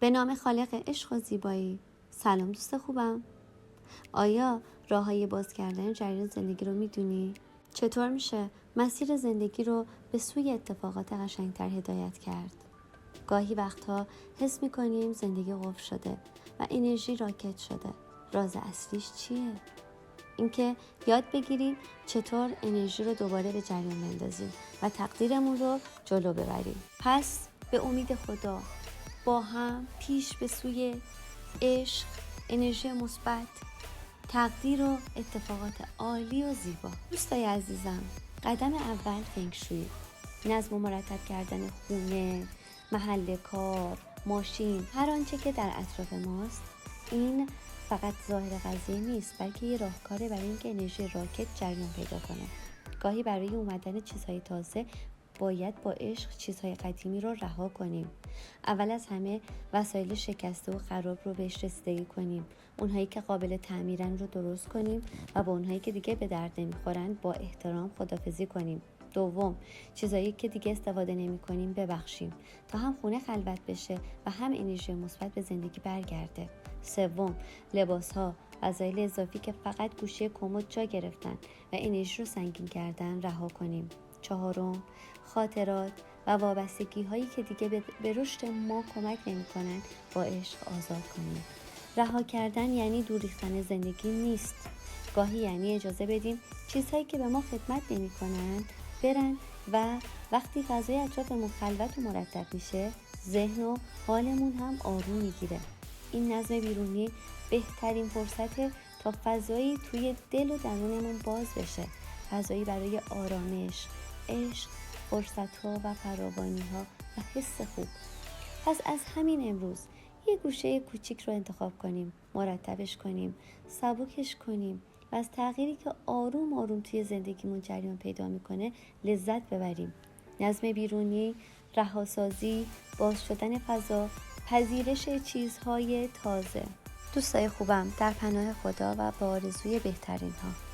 به نام خالق عشق و زیبایی. سلام دوست خوبم. آیا راههای باز کردن جریان زندگی رو میدونی؟ چطور میشه مسیر زندگی رو به سوی اتفاقات قشنگتر هدایت کرد؟ گاهی وقتها حس میکنیم زندگی قفل شده و انرژی راکت شده. راز اصلیش چیه؟ اینکه یاد بگیریم چطور انرژی رو دوباره به جریان بندازیم و تقدیرمون رو جلو ببریم. پس به امید خدا با هم پیش به سوی عشق، انرژی مثبت، تقدیر و اتفاقات عالی و زیبا. دوستای عزیزم، قدم اول فنگ شوی، نظم و مرتب کردن خونه، محل کار، ماشین، هر آنچه که در اطراف ماست. این فقط ظاهر قضیه نیست، بلکه یه راهکاره برای اینکه انرژی راکت جریان پیدا کنه. گاهی برای اومدن چیزهای تازه باید با عشق چیزهای قدیمی رو رها کنیم. اول از همه وسایل شکسته و خراب رو بهش رسیدگی کنیم. اونهایی که قابل تعمیرن رو درست کنیم و با اونهایی که دیگه به درد نمیخورن با احترام خداحافظی کنیم. دوم، چیزایی که دیگه استفاده نمی کنیم ببخشیم تا هم خونه خلوت بشه و هم انرژی مثبت به زندگی برگرده. سوم، لباس‌ها، وسایل اضافی که فقط گوشه کمد جا گرفتن و انرژی رو سنگین کردن رها کنیم. چهارم، خاطرات و وابستگی هایی که دیگه به رشد ما کمک نمی کنن با عشق آزاد کنیم. رها کردن یعنی دور ریختن زندگی نیست. گاهی یعنی اجازه بدیم چیزهایی که به ما خدمت نمی کنن برن و وقتی فضای اطرافمون خلوت و مرتب میشه، ذهن و حالمون هم آروم میگیره. این نظم بیرونی بهترین فرصته تا فضایی توی دل و درونمون باز بشه، فضایی برای آرامش، عشق، فرصت‌ها و فراوانی‌ها و حس خوب. پس از همین امروز یه گوشه کوچیک رو انتخاب کنیم، مرتبش کنیم، سبکش کنیم و از تغییری که آروم آروم توی زندگیمون جریان پیدا میکنه لذت ببریم. نظم بیرونی، رهاسازی، باز شدن فضا، پذیرش چیزهای تازه. دوستای خوبم، در پناه خدا و با آرزوی بهترین ها.